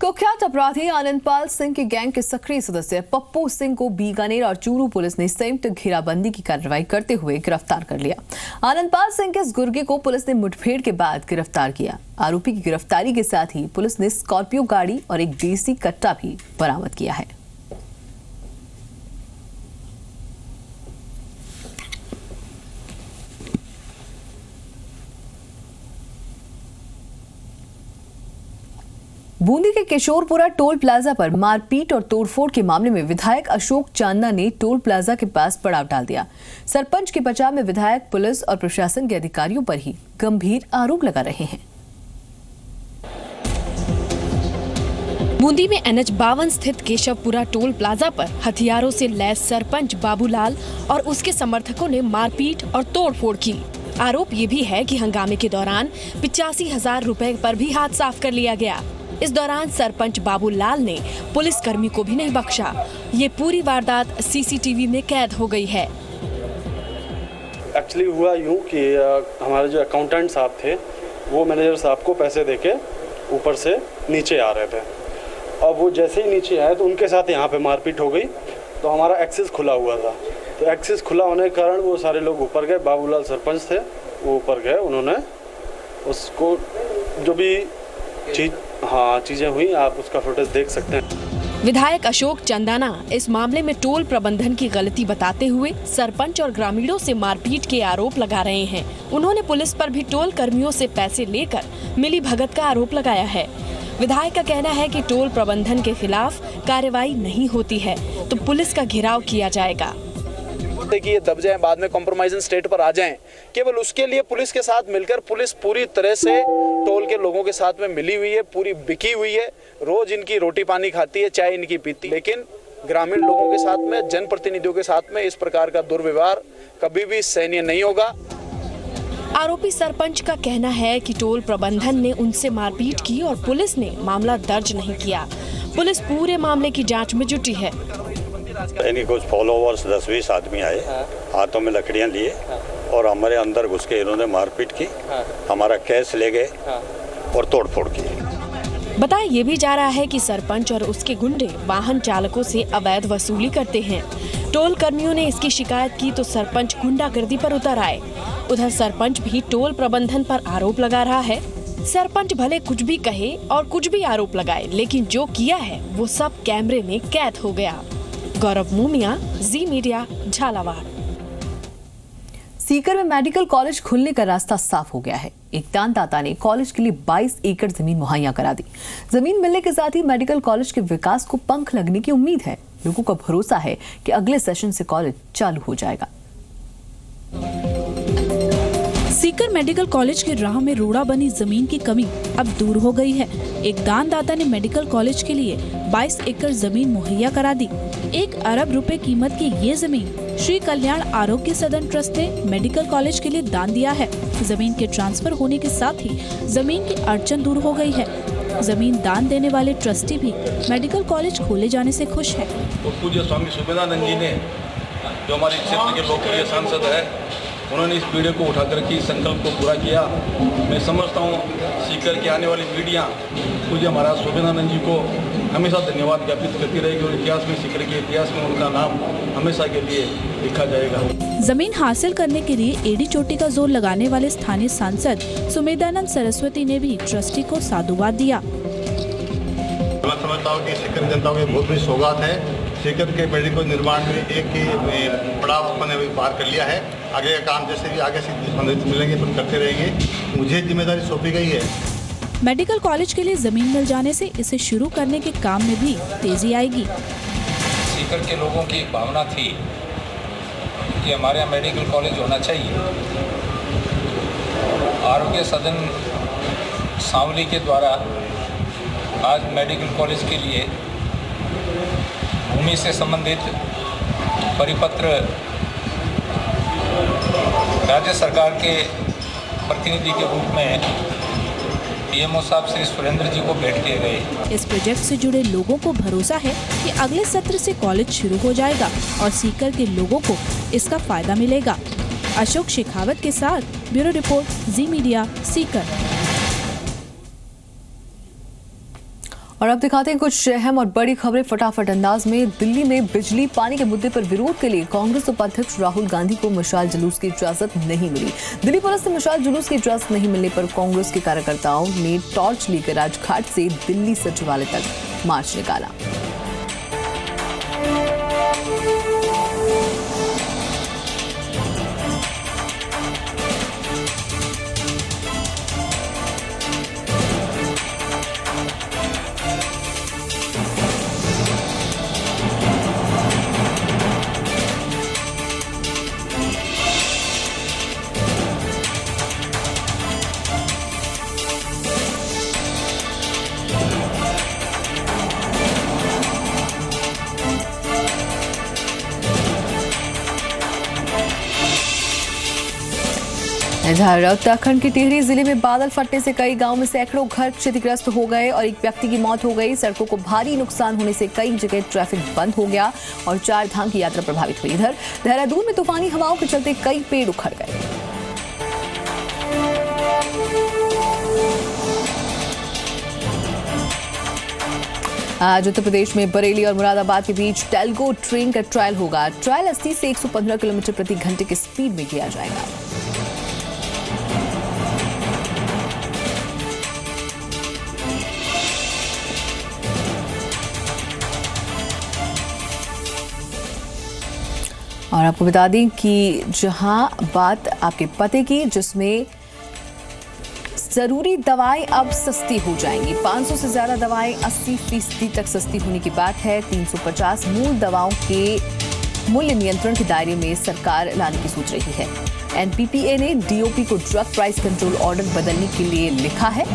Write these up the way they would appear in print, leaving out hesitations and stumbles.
कुख्यात अपराधी आनंदपाल सिंह के गैंग के सक्रिय सदस्य पप्पू सिंह को बीकानेर और चूरू पुलिस ने संयुक्त घेराबंदी की कार्रवाई करते हुए गिरफ्तार कर लिया। आनंदपाल सिंह के इस गुर्गे को पुलिस ने मुठभेड़ के बाद गिरफ्तार किया। आरोपी की गिरफ्तारी के साथ ही पुलिस ने स्कॉर्पियो गाड़ी और एक देसी कट्टा भी बरामद किया है। बूंदी के किशोरपुरा टोल प्लाजा पर मारपीट और तोड़फोड़ के मामले में विधायक अशोक चांदना ने टोल प्लाजा के पास पड़ाव डाल दिया। सरपंच के बचाव में विधायक पुलिस और प्रशासन के अधिकारियों पर ही गंभीर आरोप लगा रहे हैं। बूंदी में NH 52 स्थित केशवपुरा टोल प्लाजा पर हथियारों से लैस सरपंच बाबूलाल और उसके समर्थकों ने मारपीट और तोड़फोड़ की। आरोप ये भी है कि हंगामे के दौरान 85,000 रुपए पर भी हाथ साफ कर लिया गया। इस दौरान सरपंच बाबूलाल ने पुलिस कर्मी को भी नहीं बख्शा। ये पूरी वारदात CCTV में कैद हो गई है। एक्चुअली हुआ यूँ कि हमारे जो अकाउंटेंट साहब थे वो मैनेजर साहब को पैसे देके ऊपर से नीचे आ रहे थे। अब वो जैसे ही नीचे आए तो उनके साथ यहाँ पे मारपीट हो गई। तो हमारा एक्सेस खुला हुआ था, तो एक्सेस खुला होने के कारण वो सारे लोग ऊपर गए। बाबूलाल सरपंच थे, वो ऊपर गए। उन्होंने उसको जो भी चीजें हुई, आप उसका फुटेज देख सकते हैं। विधायक अशोक चंदाना इस मामले में टोल प्रबंधन की गलती बताते हुए सरपंच और ग्रामीणों से मारपीट के आरोप लगा रहे हैं। उन्होंने पुलिस पर भी टोल कर्मियों से पैसे लेकर मिली भगत का आरोप लगाया है। विधायक का कहना है कि टोल प्रबंधन के खिलाफ कार्रवाई नहीं होती है तो पुलिस का घेराव किया जाएगा। कि ये दब जाएं, बाद में कॉम्प्रोमाइजिंग स्टेट पर आ जाएं, केवल उसके लिए पुलिस के साथ मिलकर पुलिस पूरी तरह से टोल के लोगों के साथ में मिली हुई है, पूरी बिकी हुई है। रोज इनकी रोटी पानी खाती है, चाय इनकी पीती है। लेकिन ग्रामीण लोगों के साथ में, जनप्रतिनिधियों के साथ में इस प्रकार का दुर्व्यवहार कभी भी सहनीय नहीं होगा। आरोपी सरपंच का कहना है कि टोल प्रबंधन ने उनसे मारपीट की और पुलिस ने मामला दर्ज नहीं किया। पुलिस पूरे मामले की जांच में जुटी है। यानी कुछ फॉलोवर्स 10-20 आदमी आए, हाथों में लकड़ियां लिए और हमारे अंदर घुस के इन्होंने मारपीट की, हमारा कैश ले गए और तोड़फोड़ की। बताया ये भी जा रहा है कि सरपंच और उसके गुंडे वाहन चालकों से अवैध वसूली करते हैं। टोल कर्मियों ने इसकी शिकायत की तो सरपंच गुंडागर्दी पर उतर आए। उधर सरपंच भी टोल प्रबंधन पर आरोप लगा रहा है। सरपंच भले कुछ भी कहे और कुछ भी आरोप लगाए, लेकिन जो किया है वो सब कैमरे में कैद हो गया। गौरव मूमिया, जी मीडिया, झालावाड़। सीकर में मेडिकल कॉलेज खुलने का रास्ता साफ हो गया है। एक दानदाता ने कॉलेज के लिए 22 एकड़ जमीन मुहैया करा दी। जमीन मिलने के साथ ही मेडिकल कॉलेज के विकास को पंख लगने की उम्मीद है। लोगों का भरोसा है कि अगले सेशन से कॉलेज चालू हो जाएगा। सीकर मेडिकल कॉलेज की राह में रोड़ा बनी जमीन की कमी अब दूर हो गई है। एक दानदाता ने मेडिकल कॉलेज के लिए 22 एकड़ जमीन मुहैया करा दी। 1 अरब रुपए कीमत की ये जमीन श्री कल्याण आरोग्य सदन ट्रस्ट ने मेडिकल कॉलेज के लिए दान दिया है। जमीन के ट्रांसफर होने के साथ ही जमीन की अड़चन दूर हो गई है। जमीन दान देने वाले ट्रस्टी भी मेडिकल कॉलेज खोले जाने से खुश है। तो पूज्य स्वामी सुमेधानंद जी ने, जो हमारे क्षेत्र के लोकप्रिय सांसद है, उन्होंने इस पीढ़ी को उठाकर के संकल्प को पूरा किया। मैं समझता हूँ सीकर की आने वाली पीढ़ियाँ पूज्य महाराज सुमेधानंद जी को हमेशा धन्यवाद ज्ञापित करती रहेगी और इतिहास में, सीकर के इतिहास में उनका नाम हमेशा के लिए लिखा जाएगा। जमीन हासिल करने के लिए एड़ी चोटी का जोर लगाने वाले स्थानीय सांसद सुमेधानंद सरस्वती ने भी ट्रस्टी को साधुवाद दिया। मैं समझता हूँ कि सीकर जनता को बहुत बड़ी सौगात है। सीकर के मेडिकल निर्माण में एक ही पड़ाव मैंने पार कर लिया है। आगे का काम जैसे भी आगे से मिलेंगे तो करते रहेंगे। मुझे जिम्मेदारी सौंपी गई है। मेडिकल कॉलेज के लिए जमीन मिल जाने से इसे शुरू करने के काम में भी तेजी आएगी। सीकर के लोगों की एक भावना थी कि हमारे यहाँ मेडिकल कॉलेज होना चाहिए। आरोग्य सदन सांवली के द्वारा आज मेडिकल कॉलेज के लिए भूमि से संबंधित परिपत्र राज्य सरकार के प्रतिनिधि के रूप में पीएमओ साहब श्री सुरेंद्र जी को भेंट किए गए। इस प्रोजेक्ट से जुड़े लोगों को भरोसा है कि अगले सत्र से कॉलेज शुरू हो जाएगा और सीकर के लोगों को इसका फायदा मिलेगा। अशोक शेखावत के साथ ब्यूरो रिपोर्ट, जी मीडिया, सीकर। और अब दिखाते हैं कुछ अहम और बड़ी खबरें फटाफट अंदाज में। दिल्ली में बिजली पानी के मुद्दे पर विरोध के लिए कांग्रेस उपाध्यक्ष राहुल गांधी को मशाल जुलूस की इजाजत नहीं मिली। दिल्ली पुलिस से मशाल जुलूस की इजाजत नहीं मिलने पर कांग्रेस के कार्यकर्ताओं ने टॉर्च लेकर राजघाट से दिल्ली सचिवालय तक मार्च निकाला। इधर उत्तराखंड के टिहरी जिले में बादल फटने से कई गांवों में सैकड़ों घर क्षतिग्रस्त हो गए और एक व्यक्ति की मौत हो गई। सड़कों को भारी नुकसान होने से कई जगह ट्रैफिक बंद हो गया और 4 धाम की यात्रा प्रभावित हुई। इधर देहरादून में तूफानी हवाओं के चलते कई पेड़ उखड़ गए। आज उत्तर प्रदेश में बरेली और मुरादाबाद के बीच टेल्गो ट्रेन का ट्रायल होगा। ट्रायल 80 से 115 किलोमीटर प्रति घंटे की स्पीड में किया जाएगा। और आपको बता दें कि जहां बात आपके पते की, जिसमें जरूरी दवाएं अब सस्ती हो जाएंगी। 500 से ज्यादा दवाएं 80% तक सस्ती होने की बात है। 350 मूल दवाओं के मूल्य नियंत्रण के दायरे में सरकार लाने की सोच रही है। एनपीपीए ने डीओपी को ड्रग प्राइस कंट्रोल ऑर्डर बदलने के लिए लिखा है,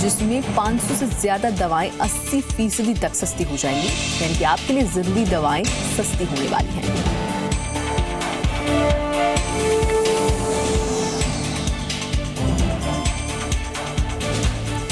जिसमें 500 से ज्यादा दवाएं 80% तक सस्ती हो जाएंगी। यानी कि आपके लिए जरूरी दवाएं सस्ती होने वाली हैं।